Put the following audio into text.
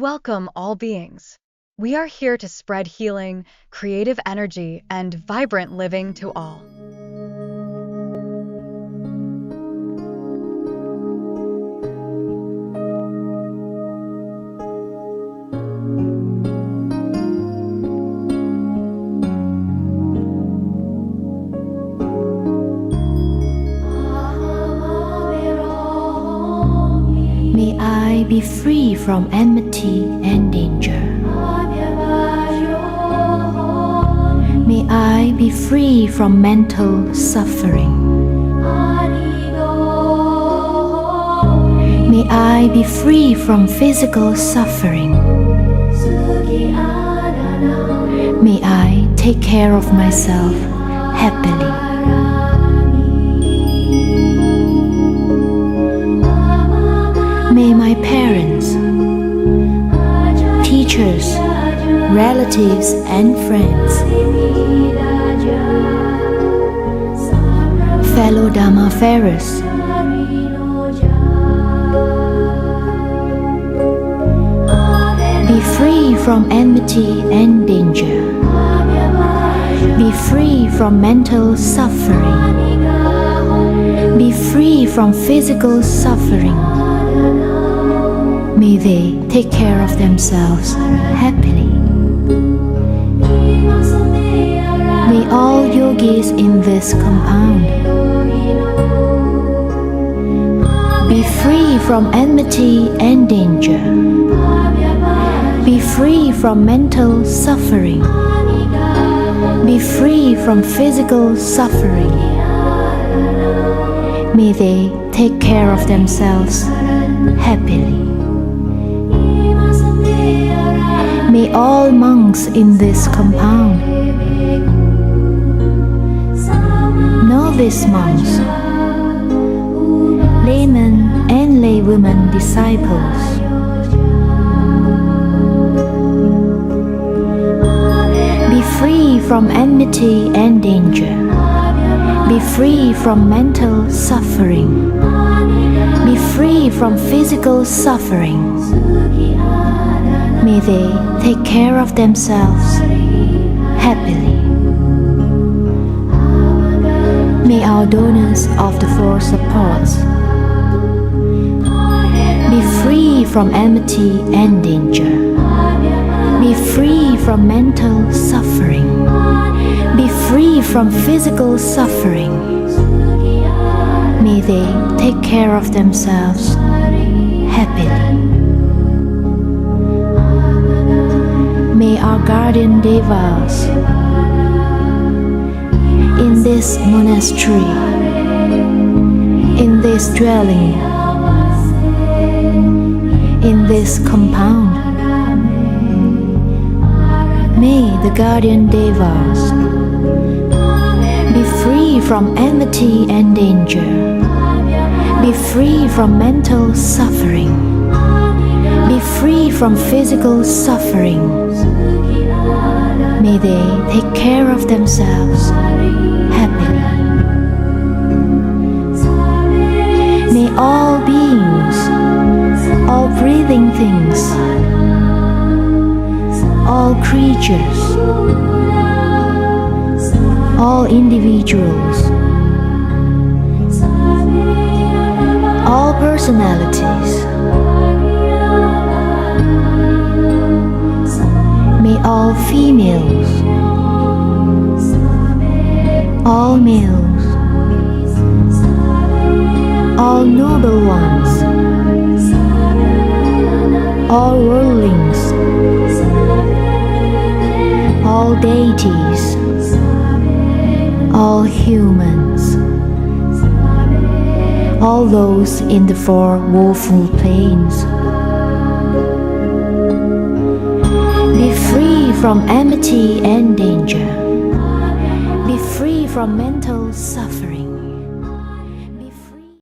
welcome all beings. We are here to spread healing, creative energy, and vibrant living to all. May I be free from enmity and danger. May I be free from mental suffering. May I be free from physical suffering. May I take care of myself happily. May my parents, teachers, relatives, and friends, fellow Dharma-farers, be free from enmity and danger. Be free from mental suffering. Be free from physical suffering. May they take care of themselves happily. May all yogis in this compound be free from enmity and danger. Be free from mental suffering. Be free from physical suffering. May they take care of themselves happily. May all monks in this compound, novice monks, laymen and laywomen disciples, be free from enmity and danger. Be free from mental suffering. Be free from physical suffering. May they take care of themselves happily. May our donors of the four supports be free from enmity and danger. Be free from mental suffering. Be free from physical suffering. May they take care of themselves happily. May our guardian devas in this monastery, in this dwelling, in this compound, may the guardian devas be free from enmity and danger. Be free from mental suffering. Be free from physical suffering. May they take care of themselves happily. May all beings, all breathing things, all creatures, all individuals, all personalities, may all females, all males, all noble ones, all worldlings, all deities, all humans, all those in the four woeful planes, be free from enmity and danger. Be free from mental suffering.